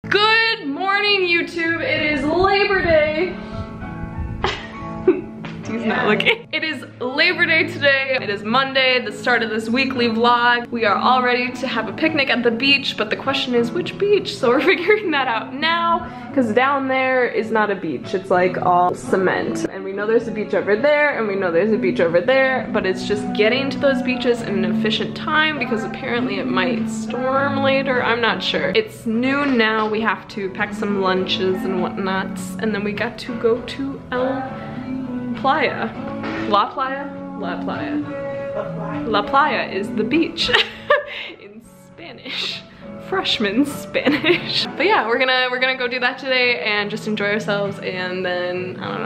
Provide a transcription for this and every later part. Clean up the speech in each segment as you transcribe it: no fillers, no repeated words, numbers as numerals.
Good morning, YouTube. It is Labor Day. He's not looking. It is Labor Day today. It is Monday, the start of this weekly vlog. We are all ready to have a picnic at the beach, but the question is which beach? So we're figuring that out now, because down there is not a beach. It's like all cement. And we know there's a beach over there, and we know there's a beach over there, but it's just getting to those beaches in an efficient time because apparently it might storm later. I'm not sure. It's noon now. We have to pack some lunches and whatnots, and then we got to go to Playa. La Playa? La Playa. La Playa is the beach in Spanish. Freshman Spanish. But yeah, we're gonna go do that today and just enjoy ourselves, and then I don't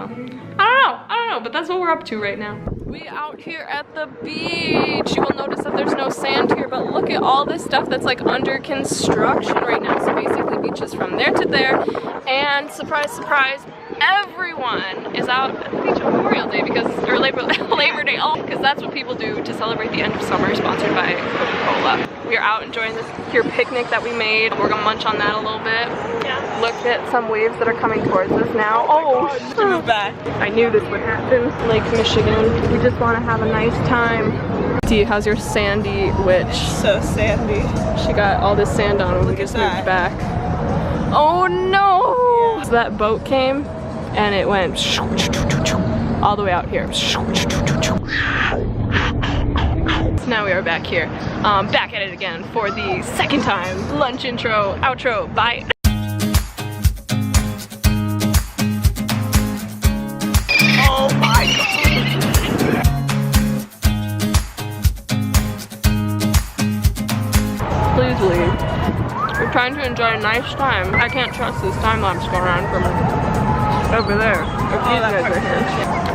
know, but that's what we're up to right now. We out here at the beach. You will notice that there's no sand here, but look at all this stuff that's like under construction right now. So basically beaches from there to there, and surprise, surprise, everyone is out at the beach on Memorial Day or Labor Day, because that's what people do to celebrate the end of summer, sponsored by Coca-Cola. We are out enjoying this here picnic that we made. We're gonna munch on that a little bit. Yeah. Look at some waves that are coming towards us now. Oh, move back. I knew this would happen. Lake Michigan. We just want to have a nice time. Dee, how's your sandy witch? So sandy. She got all this sand on when we just moved back. Oh no! Yeah. So that boat came and it went all the way out here. So now we are back here, back at it again for the second time. Lunch intro, outro, bye. Oh my god. Please leave. We're trying to enjoy a nice time. I can't trust this time lapse going on from over there. If these guys are here.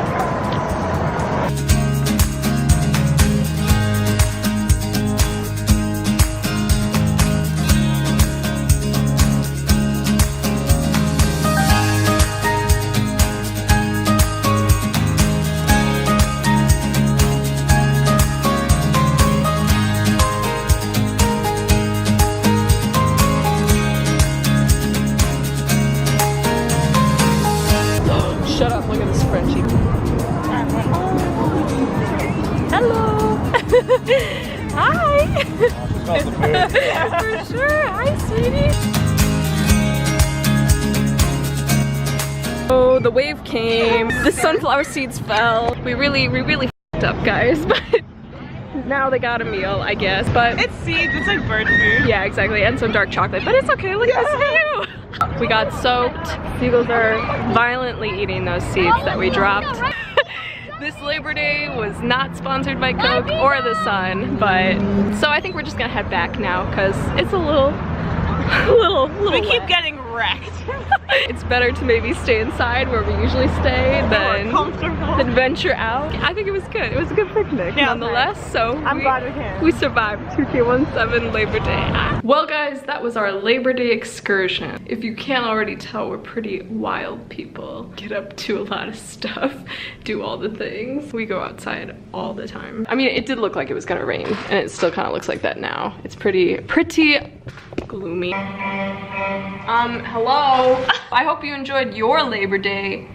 Shut up, look at this Frenchie. Hello. Hi. For sure. Hi, sweetie. Oh, the wave came. The sunflower seeds fell. We really f***ed up, guys, but now they got a meal, I guess. But it's seeds, it's like bird food. Yeah, exactly, and some dark chocolate, but it's okay, look at this view. We got soaked. Seagulls are violently eating those seeds that we dropped. This Labor Day was not sponsored by Coke or the sun, but so I think we're just gonna head back now because it's a little We keep wet. getting wrecked. It's better to maybe stay inside where we usually stay than venture out. I think it was good. It was a good picnic, nonetheless. So I'm glad we came. We survived 2K17 Labor Day. Well, guys, that was our Labor Day excursion. If you can't already tell, we're pretty wild people. Get up to a lot of stuff, do all the things. We go outside all the time. I mean, it did look like it was gonna rain, and it still kind of looks like that now. It's pretty gloomy. Hello. I hope you enjoyed your Labor Day.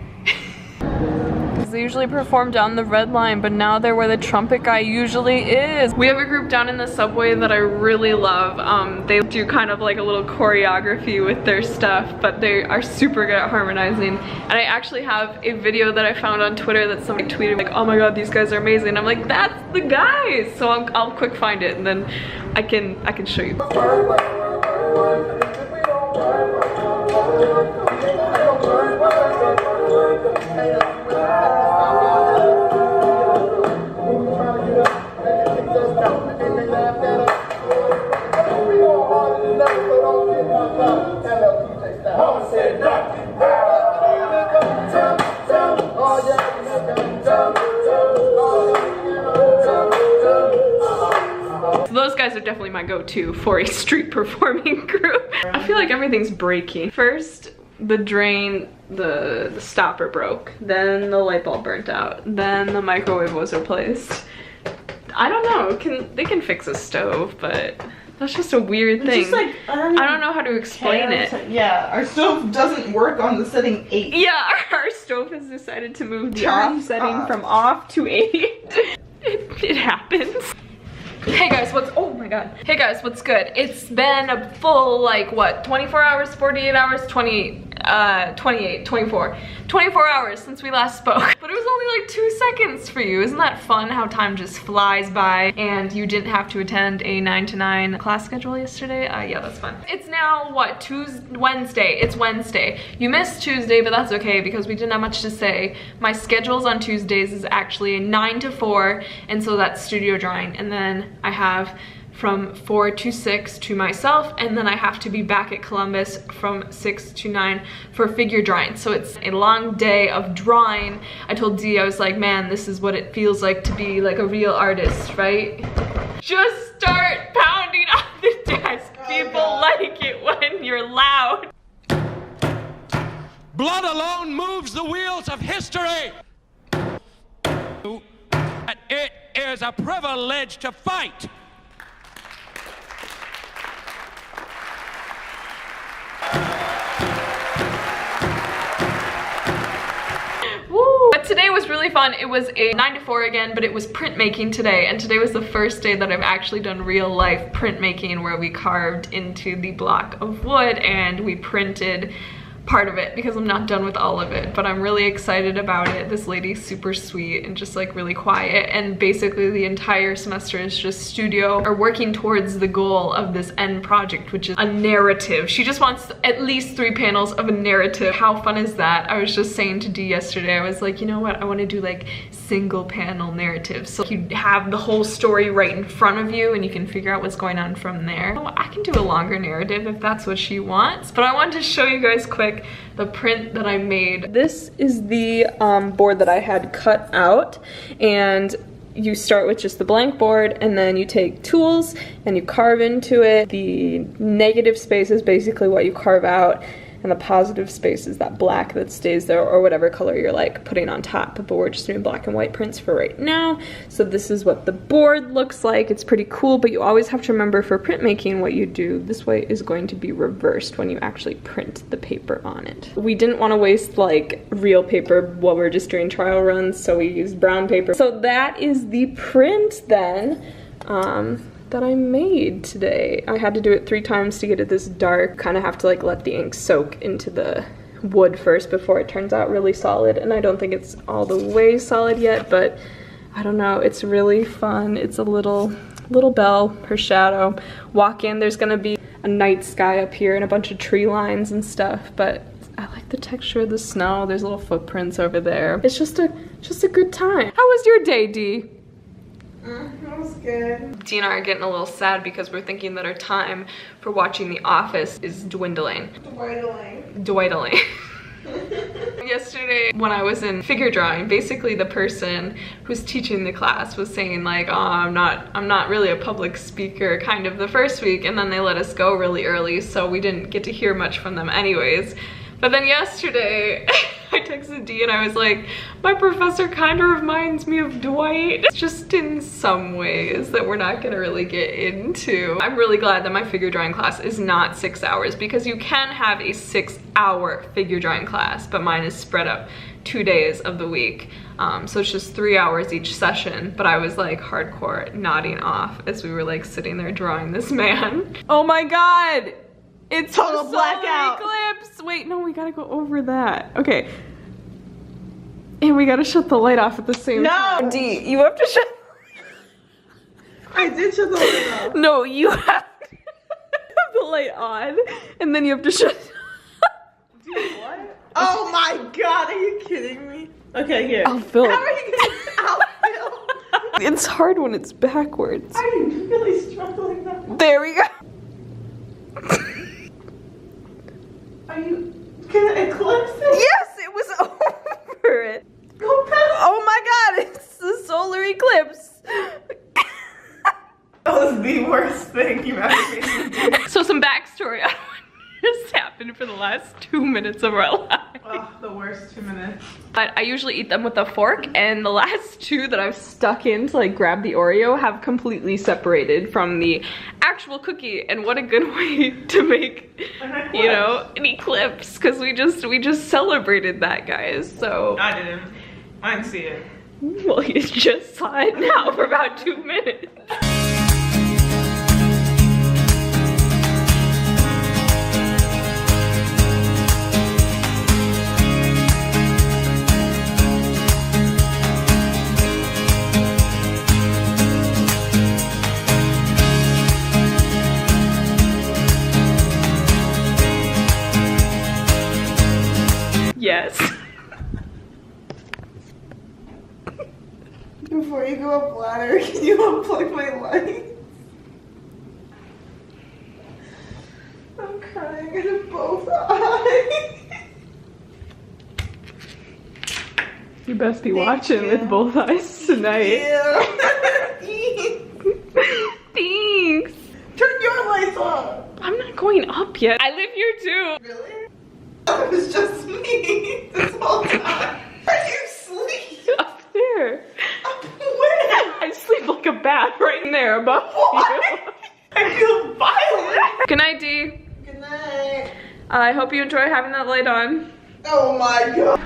They usually perform down the red line, but now they're where the trumpet guy usually is. We have a group down in the subway that I really love. They do kind of like a little choreography with their stuff, but they are super good at harmonizing. And I actually have a video that I found on Twitter that somebody tweeted like, oh my god, these guys are amazing. And I'm like, that's the guys. So I'll quick find it and then I can show you. Those guys are definitely my go-to for a street performing group. I feel like everything's breaking. First, the drain, the stopper broke. Then the light bulb burnt out. Then the microwave was replaced. I don't know, they can fix a stove, but That's just a weird thing. Just like, I don't know how to explain it. Yeah, our stove doesn't work on the setting 8. Yeah, our stove has decided to move the off setting from off to 8. It happens. Hey guys, oh my god. Hey guys, what's good? It's been a full, like, what, 24 hours, 48 hours, 28, 24 hours since we last spoke. But it was only like 2 seconds for you. Isn't that fun how time just flies by and you didn't have to attend a 9 to 9 class schedule yesterday? Yeah, that's fun. It's now, what, Wednesday. It's Wednesday. You missed Tuesday, but that's okay because we didn't have much to say. My schedules on Tuesdays is actually 9 to 4, and so that's studio drawing. And then I have from 4 to 6 to myself, and then I have to be back at Columbus from 6 to 9 for figure drawing. So it's a long day of drawing. I told Dee, I was like, man, this is what it feels like to be like a real artist, right? Just start pounding on the desk. People like it when you're loud. Blood alone moves the wheels of history. It is a privilege to fight. Woo. But today was really fun. It was a 9 to 4 again, but it was printmaking today, and today was the first day that I've actually done real life printmaking where we carved into the block of wood and we printed part of it because I'm not done with all of it, but I'm really excited about it. This lady's super sweet and just like really quiet, and basically the entire semester is just studio or working towards the goal of this end project, which is a narrative. She just wants at least 3 panels of a narrative. How fun is that? I was just saying to Dee yesterday, I was like, you know what, I want to do like single panel narratives, so you have the whole story right in front of you and you can figure out what's going on from there. So I can do a longer narrative if that's what she wants, but I wanted to show you guys quick the print that I made. This is the board that I had cut out, and you start with just the blank board and then you take tools and you carve into it. The negative space is basically what you carve out, and the positive space is that black that stays there, or whatever color you're like putting on top. But we're just doing black and white prints for right now. So this is what the board looks like. It's pretty cool, but you always have to remember for printmaking, what you do this way is going to be reversed when you actually print the paper on it. We didn't want to waste like real paper while we're just doing trial runs, so we used brown paper. So that is the print then. That I made today. I had to do it 3 times to get it this dark. Kind of have to like let the ink soak into the wood first before it turns out really solid, and I don't think it's all the way solid yet, but I don't know, it's really fun. It's a little bell, her shadow. Walk in, there's gonna be a night sky up here and a bunch of tree lines and stuff, but I like the texture of the snow. There's little footprints over there. It's just a good time. How was your day, Dee? That was good. Dee and I are getting a little sad because we're thinking that our time for watching The Office is dwindling. Dwindling. Yesterday when I was in figure drawing, basically the person who's teaching the class was saying like, oh, I'm not really a public speaker kind of the first week, and then they let us go really early, so we didn't get to hear much from them anyways. But then yesterday, I texted Dee and I was like, my professor kind of reminds me of Dwight. Just in some ways that we're not gonna really get into. I'm really glad that my figure drawing class is not 6 hours, because you can have a 6-hour figure drawing class, but mine is spread up 2 days of the week. So it's just 3 hours each session, but I was like hardcore nodding off as we were like sitting there drawing this man. Oh my God. It's total blackout. Eclipse. Wait, no, we gotta go over that. Okay. And we gotta shut the light off at the same time. No! Dee, you have to shut. I did shut the light off. No, you have to have the light on, and then you have to shut. Dude, what? Oh my God, are you kidding me? Okay, here. I'll film. How are you gonna film? It's hard when it's backwards. I'm really struggling now. There we go. Are you gonna eclipse it? Yes, it was over it. Go back. Oh my God, it's the solar eclipse. That was the worst thing you've ever made me do. So some backstory on what just happened for the last 2 minutes of our lives. Oh, the worst 2 minutes. But I usually eat them with a fork, and the last two that I've stuck in to like grab the Oreo have completely separated from the actual cookie. And what a good way to make, you know, an eclipse, because we just celebrated that, guys. So I didn't see it. Well, you just saw it now for about 2 minutes. Yes. Before you go up ladder, can you unplug my lights? I'm crying in both eyes. You best be watching with both eyes tonight. Thanks. Turn your lights off. I'm not going up yet. I live here too. Really? It was just me this whole time. Where do you sleep? Up there. Up where? I sleep like a bat right in there above you. I feel violent. Good night, Dee. Good night. I hope you enjoy having that light on. Oh my god.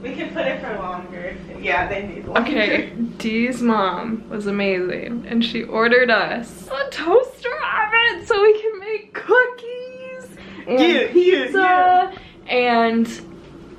We can put it for longer. Yeah, they need longer. Okay, Dee's mom was amazing, and she ordered us a toaster oven so we can make cookies and pizza and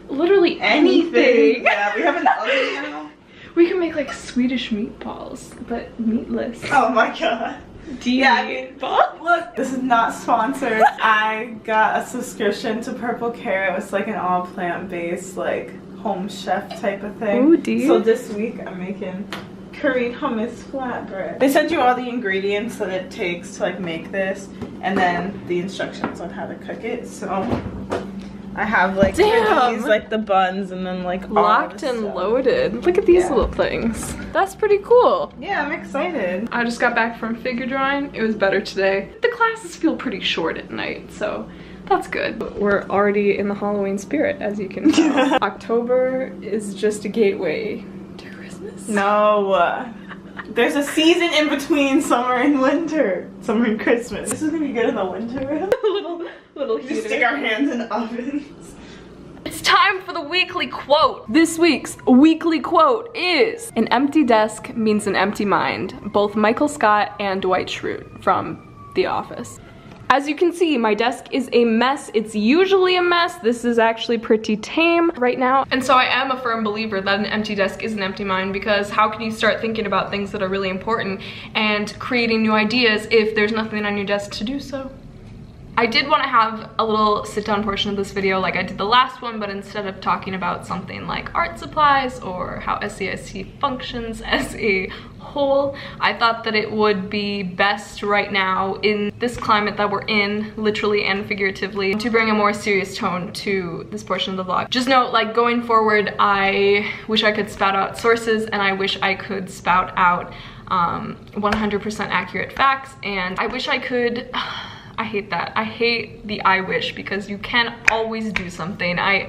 literally anything. Yeah, we have an oven now. We can make like Swedish meatballs, but meatless. Oh my god. Meatballs? Look, this is not sponsored. I got a subscription to Purple Carrot. It's like an all plant-based, like home chef type of thing. Ooh, Dee. So this week I'm making Korean hummus flatbread. They send you all the ingredients that it takes to like make this, and then the instructions on how to cook it. So I have like these, like the buns, and then like locked and loaded. Look at these little things. That's pretty cool. Yeah, I'm excited. I just got back from figure drawing. It was better today. The classes feel pretty short at night, so that's good. We're already in the Halloween spirit, as you can tell. October is just a gateway to Christmas. No. There's a season in between summer and winter. Summer and Christmas. This is gonna be good in the winter. little Just heater. stick our hands in ovens. It's time for the weekly quote. This week's weekly quote is, "An empty desk means an empty mind." Both Michael Scott and Dwight Schrute from The Office. As you can see, my desk is a mess. It's usually a mess. This is actually pretty tame right now. And so I am a firm believer that an empty desk is an empty mind, because how can you start thinking about things that are really important and creating new ideas if there's nothing on your desk to do so? I did want to have a little sit-down portion of this video like I did the last one, but instead of talking about something like art supplies or how SAIC functions as a whole, I thought that it would be best right now in this climate that we're in, literally and figuratively, to bring a more serious tone to this portion of the vlog. Just note, like, going forward, I wish I could spout out sources, and I wish I could spout out 100% accurate facts, and I wish I could... I hate that. I hate the I wish, because you can always do something. I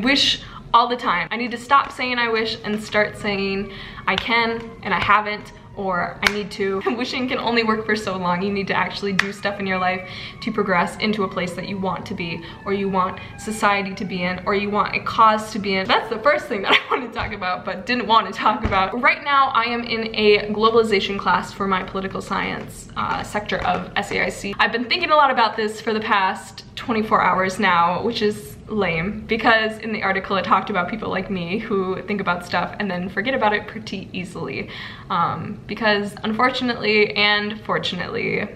wish all the time. I need to stop saying I wish and start saying I can and I haven't, or I need to. Wishing can only work for so long. You need to actually do stuff in your life to progress into a place that you want to be, or you want society to be in, or you want a cause to be in. That's the first thing that I want to talk about, but didn't want to talk about. Right now, I am in a globalization class for my political science sector of SAIC. I've been thinking a lot about this for the past 24 hours now, which is lame, because in the article it talked about people like me who think about stuff and then forget about it pretty easily, because unfortunately and fortunately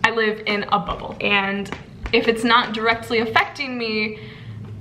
I live in a bubble, and if it's not directly affecting me,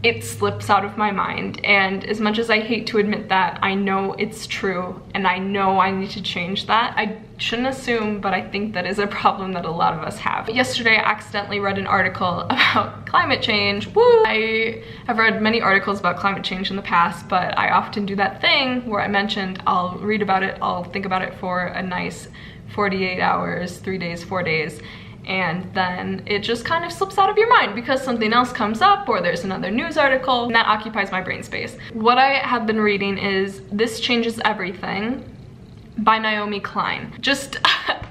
it slips out of my mind. And as much as I hate to admit that, I know it's true, and I know I need to change that. I shouldn't assume, but I think that is a problem that a lot of us have. Yesterday, I accidentally read an article about climate change. Woo! I have read many articles about climate change in the past, but I often do that thing where I mentioned I'll read about it, I'll think about it for a nice 48 hours, 3 days, 4 days, and then it just kind of slips out of your mind because something else comes up or there's another news article, and that occupies my brain space. What I have been reading is This Changes Everything by Naomi Klein. Just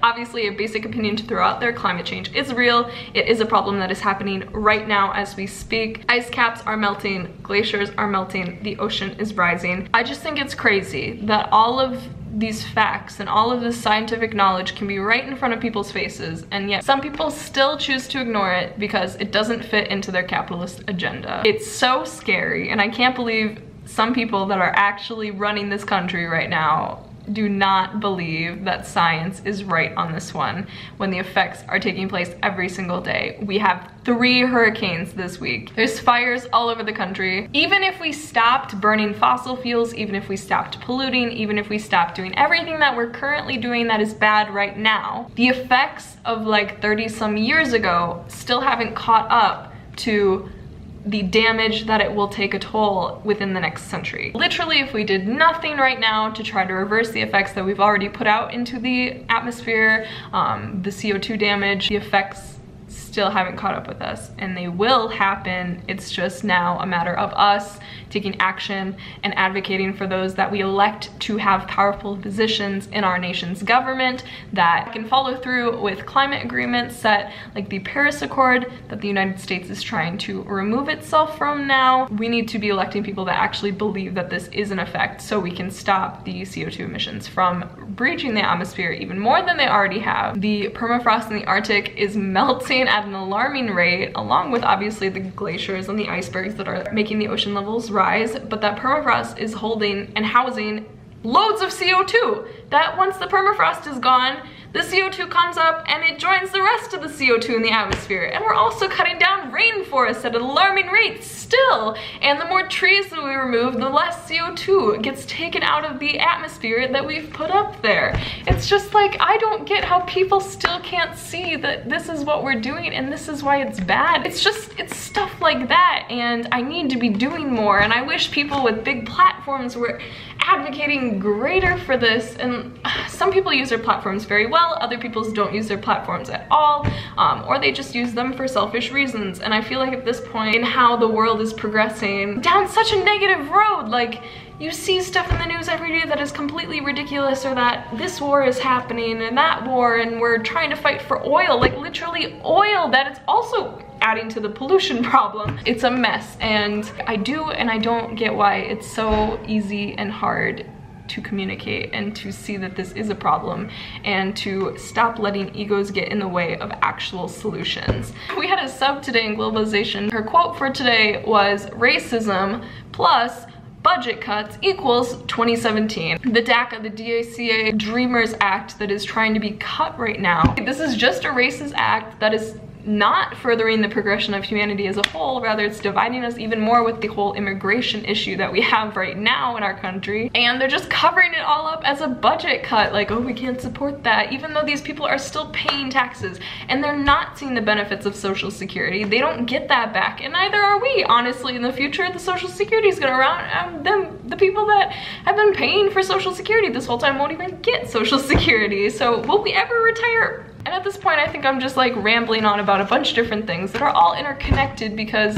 obviously a basic opinion to throw out there: climate change is real. It is a problem that is happening right now as we speak. Ice caps are melting, glaciers are melting, the ocean is rising. I just think it's crazy that all of these facts and all of this scientific knowledge can be right in front of people's faces, and yet some people still choose to ignore it because it doesn't fit into their capitalist agenda. It's so scary, and I can't believe some people that are actually running this country right now do not believe that science is right on this one when the effects are taking place every single day. We have 3 hurricanes this week. There's fires all over the country. Even if we stopped burning fossil fuels, even if we stopped polluting, even if we stopped doing everything that we're currently doing that is bad right now, the effects of like 30 some years ago still haven't caught up to the damage that it will take a toll within the next century. Literally, if we did nothing right now to try to reverse the effects that we've already put out into the atmosphere, the CO2 damage, the effects still haven't caught up with us, and they will happen. It's just now a matter of us taking action and advocating for those that we elect to have powerful positions in our nation's government that can follow through with climate agreements set like the Paris Accord that the United States is trying to remove itself from now. We need to be electing people that actually believe that this is an effect so we can stop the CO2 emissions from breaching the atmosphere even more than they already have. The permafrost in the Arctic is melting at an alarming rate, along with obviously the glaciers and the icebergs that are making the ocean levels rise, but that permafrost is holding and housing loads of CO2 that once the permafrost is gone, the CO2 comes up and it joins the rest of the CO2 in the atmosphere. And we're also cutting down rainforests at alarming rates still. And the more trees that we remove, the less CO2 gets taken out of the atmosphere that we've put up there. It's just like, I don't get how people still can't see that this is what we're doing and this is why it's bad. It's stuff like that, and I need to be doing more, and I wish people with big platforms were advocating greater for this. And some people use their platforms very well, other people don't use their platforms at all, or they just use them for selfish reasons. And I feel like at this point in how the world is progressing down such a negative road, like you see stuff in the news every day that is completely ridiculous, or that this war is happening and that war, and we're trying to fight for oil, like literally oil, that it's also adding to the pollution problem. It's a mess, and I do and I don't get why it's so easy and hard to communicate and to see that this is a problem and to stop letting egos get in the way of actual solutions. We had a sub today in Globalization. Her quote for today was, "Racism plus budget cuts equals 2017. The DACA, the DACA Dreamers Act that is trying to be cut right now. This is just a racist act that is not furthering the progression of humanity as a whole, rather it's dividing us even more with the whole immigration issue that we have right now in our country. And they're just covering it all up as a budget cut, like, oh, we can't support that, even though these people are still paying taxes and they're not seeing the benefits of Social Security. They don't get that back, and neither are we. Honestly, in the future, the Social Security is gonna run the people that have been paying for Social Security this whole time won't even get Social Security. So will we ever retire? And at this point, I think I'm just like rambling on about a bunch of different things that are all interconnected because,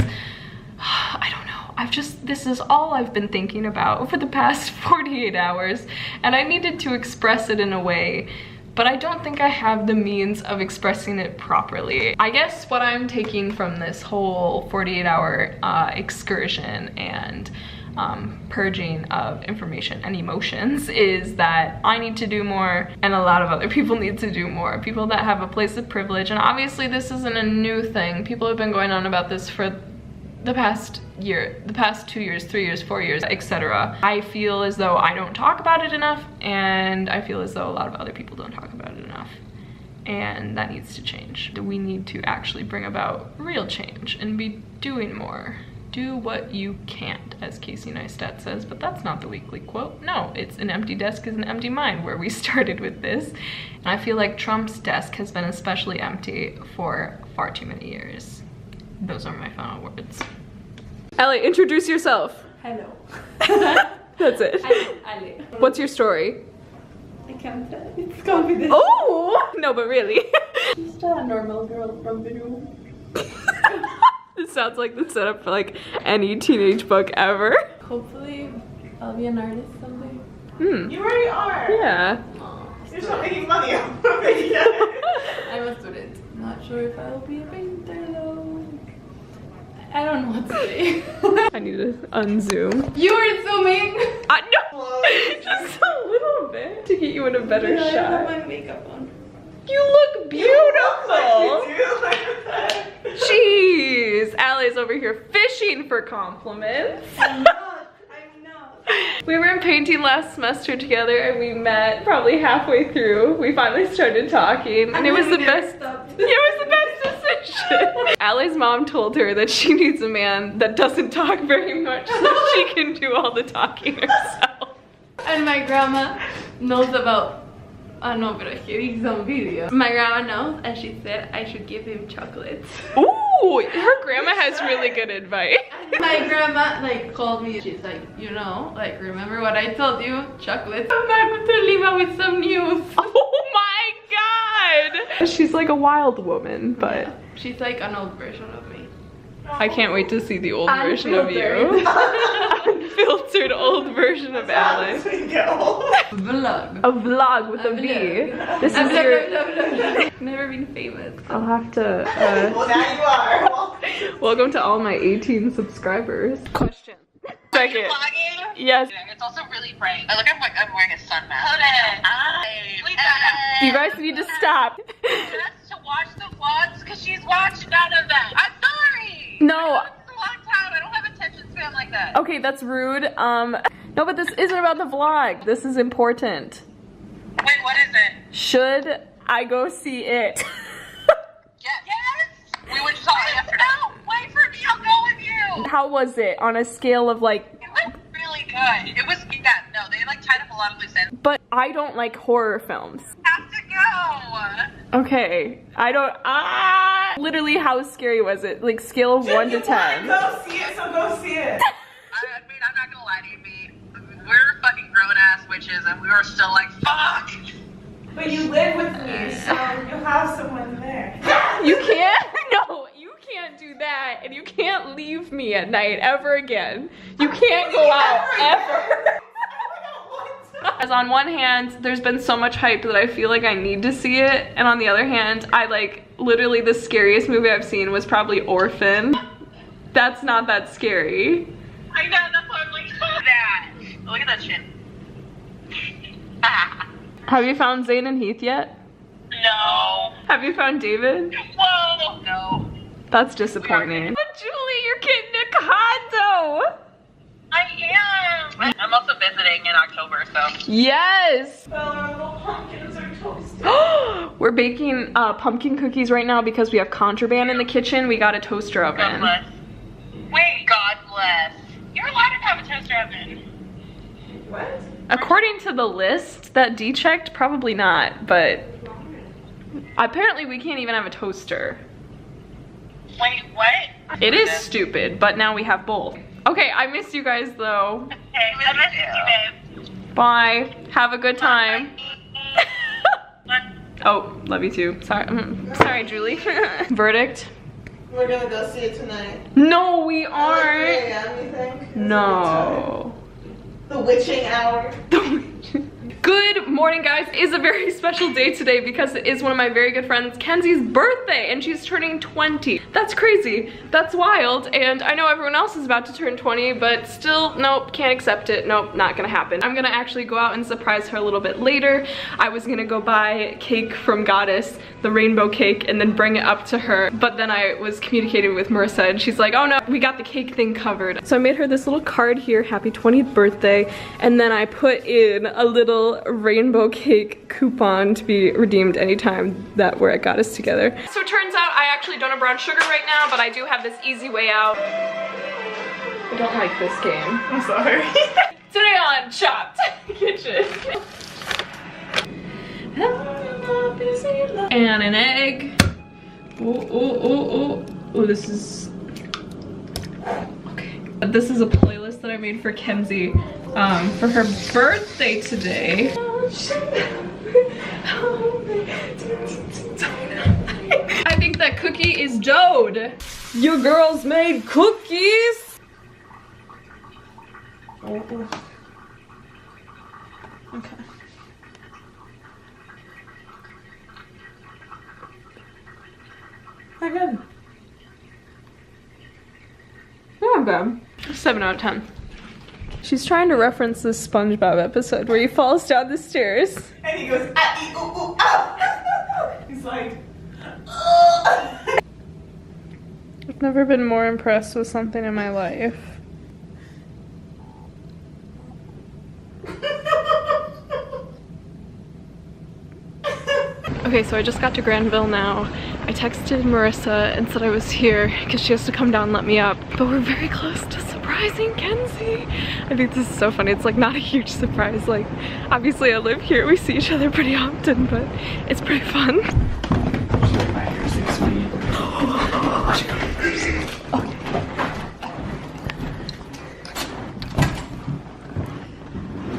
I don't know, this is all I've been thinking about over the past 48 hours, and I needed to express it in a way, but I don't think I have the means of expressing it properly. I guess what I'm taking from this whole 48-hour excursion and purging of information and emotions is that I need to do more, and a lot of other people need to do more. People that have a place of privilege, and obviously this isn't a new thing. People have been going on about this for the past year, the past 2 years, 3 years, 4 years, etc. I feel as though I don't talk about it enough, and I feel as though a lot of other people don't talk about it enough. And that needs to change. We need to actually bring about real change and be doing more. Do what you can't, as Casey Neistat says, but that's not the weekly quote. No, it's an empty desk is an empty mind, where we started with this. And I feel like Trump's desk has been especially empty for far too many years. Those are my final words. Ellie, introduce yourself. Hello. That's it. I'm Ali. What's your story? I can't tell. It's confidential. Oh! No, but really. just a normal girl from Peru. This sounds like the setup for like any teenage book ever. Hopefully, I'll be an artist someday. You already are. Yeah. You're just not making money off of it yet. I'm a student. Not sure if I'll be a painter though. I don't know what to say. I need to unzoom. You were zooming. No, just a little bit to get you in a better I shot. have my makeup on. You look beautiful. You do like that. Jeez, Allie's over here fishing for compliments. I'm not. We were in painting last semester together and we met probably halfway through. We finally started talking and it was the best. It was the best decision. Allie's mom told her that she needs a man that doesn't talk very much so she can do all the talking herself. And my grandma knows about. No, but he's on video. My grandma knows, and she said I should give him chocolates. Ooh, her grandma has really good advice. My grandma like called me. She's like, you know, like remember what I told you? Chocolates. I'm back to Lima with some news. Oh my god! She's like a wild woman, but she's like an old version of me. I can't wait to see the old version of you. Unfiltered old version of Allie. Vlog. A vlog with a V. This is your... Never been famous. I'll have to... Well, now you are. Welcome to all my 18 subscribers. Question. Second. Vlogging? Yes. It's also really bright. I look, I'm wearing a sun mask. Hi. You guys need to stop. Just to watch the vlogs because she's watched none of them. I'm sorry. No. It's a long time. I don't have attention span like that. Okay, that's rude. No, but this isn't about the vlog. This is important. Wait, what is it? Should I go see it? Yes. We went to saw it yesterday. No, wait for me. I'll go with you. How was it on a scale of like... It was really good. It was, yeah, no, they like tied up a lot of loose ends. But I don't like horror films. Have to go. Okay, I don't, literally how scary was it? Like scale of 1 to 10. Go see it, so go see it. I mean, I'm not gonna lie to you, B. We're fucking grown-ass witches and we were still like, fuck. But you live with me, so you'll have someone there. You can't, no, you can't do that. And you can't leave me at night ever again. You can't go out ever. As on one hand, there's been so much hype that I feel like I need to see it. And on the other hand, I like, literally the scariest movie I've seen was probably Orphan. That's not that scary. I know, that's why I'm like, that. Look at that shit. Have you found Zane and Heath yet? No. Have you found David? Whoa. No. That's disappointing. But Julie, you're getting a condo! I am. I'm also visiting in October, so. Yes! Well, our little pumpkins are toasted. We're baking pumpkin cookies right now because we have contraband in the kitchen. We got a toaster God oven. bless. Wait, God bless. You're allowed to have a toaster oven. What? According to the list that D checked, probably not, but apparently we can't even have a toaster. Wait, what? It is stupid, but now we have both. Okay, I miss you guys though. Okay, I miss you too, babe. Bye. Have a good time. Bye. Oh, love you too. Sorry, sorry, Julie. Verdict? We're gonna go see it tonight. No, we aren't. 3 a.m., you think? No. The witching hour. Good morning, guys. It is a very special day today because it is one of my very good friends, Kenzie's birthday, and she's turning 20. That's crazy. That's wild. And I know everyone else is about to turn 20, but still, nope, can't accept it. Nope, not gonna happen. I'm gonna actually go out and surprise her a little bit later. I was gonna go buy cake from Goddess, the rainbow cake, and then bring it up to her. But then I was communicating with Marissa, and she's like, oh no, we got the cake thing covered. So I made her this little card here, happy 20th birthday, and then I put in a little rainbow cake coupon to be redeemed anytime that we're at Goddess together. So it turns out I actually don't have brown sugar right now, but I do have this easy way out. I don't like this game. I'm sorry. Today on Chopped Kitchen. And an egg. Oh, this is... Okay. This is a playlist that I made for Kenzie for her birthday today. think that cookie is doughed. Your girls made cookies. Oh. Okay. They're good. Not bad. 7 out of 10. She's trying to reference this SpongeBob episode where he falls down the stairs. And he goes, ah, ee, ooh, ooh, ah. He's like, ugh. I've never been more impressed with something in my life. Okay, so I just got to Granville now. I texted Marissa and said I was here because she has to come down and let me up. But we're very close to surprising Kenzie. I think this is so funny. It's like not a huge surprise. Like, obviously I live here. We see each other pretty often, but it's pretty fun.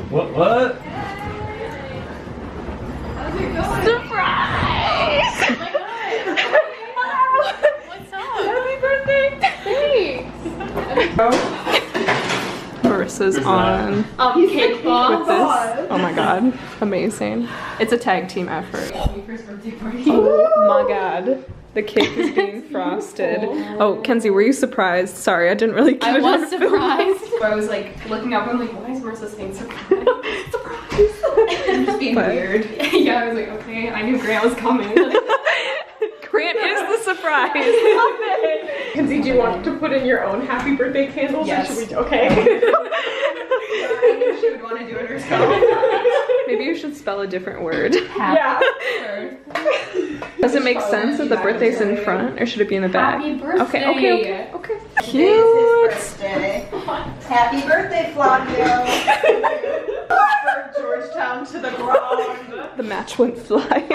What? Surprise! What's up? Happy birthday! Thanks! Marissa's on Cake boss. with this. Oh my god, amazing. It's a tag team effort. First birthday party. Oh my god. The cake is being frosted. Oh, Kenzie, were you surprised? Sorry, I didn't really get I it. was surprised. I was like looking up and I'm like, why is Marissa saying surprise? I'm just being What? weird. Yeah, I was like, okay, I knew Grant was coming. Grant is the surprise. Kenzie, do you want to put in your own happy birthday candles? Yes. Or should we, okay. I knew she would want to do it herself. Maybe you should spell a different word. Yeah. Does it make sense that the birthday's in front or should it be in the back? Happy birthday. Okay. Cute. Birthday. Happy birthday, Flavio. For Georgetown to the ground. The match went flying. That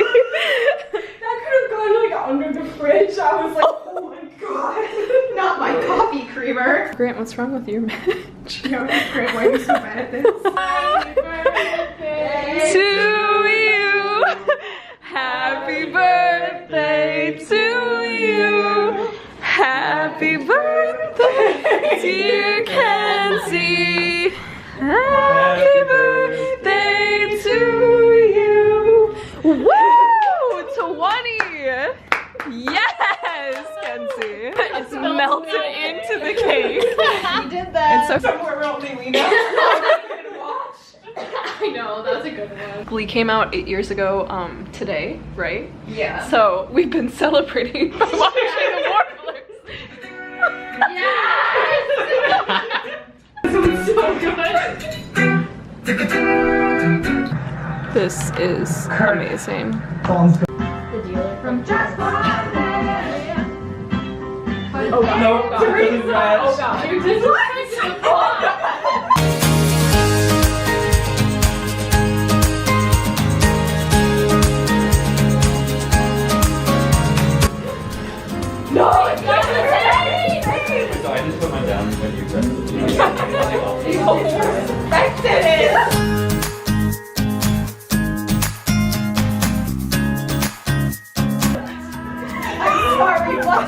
could have gone like under the fridge. I was like, oh my god. Not my coffee creamer. Grant, what's wrong with your match? No, Grant, why are you so bad at this? Happy birthday To you. Happy birthday to you. Happy birthday, dear Kenzie. Happy birthday to you. Woo! 20! Yes, Kenzie. It's melted into the cake. You did that. And so somewhere only we know. I know, that was a good one. Glee came out 8 years ago today, right? Yeah. So we've been celebrating by watching the Warblers. Yes! This one's so good. This is amazing. The dealer from Just No, doesn't match. Oh god, you're just So I just put mine down when you press Respected it. I'm sorry, what?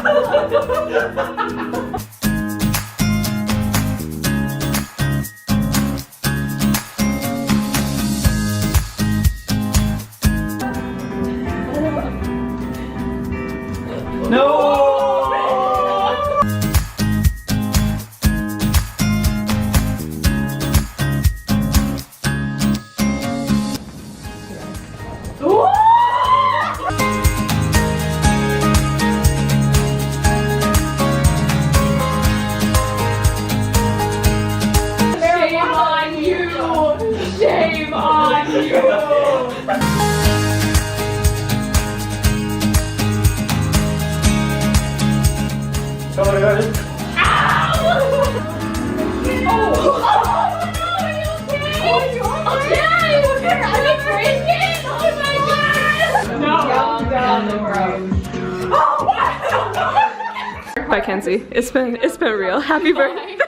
Bye, Kenzie. It's been real. Happy birthday.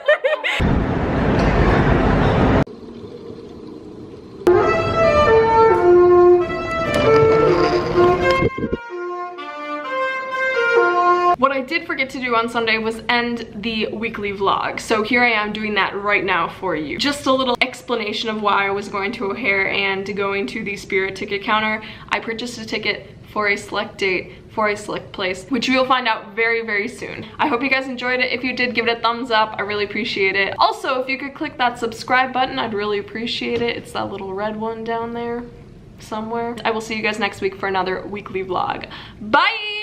did forget to do on Sunday was end the weekly vlog. So here I am doing that right now for you. Just a little explanation of why I was going to O'Hare and going to the Spirit ticket counter. I purchased a ticket for a select date for a select place, which we will find out very, very soon. I hope you guys enjoyed it. If you did, give it a thumbs up. I really appreciate it. Also, if you could click that subscribe button, I'd really appreciate it. It's that little red one down there somewhere. I will see you guys next week for another weekly vlog. Bye!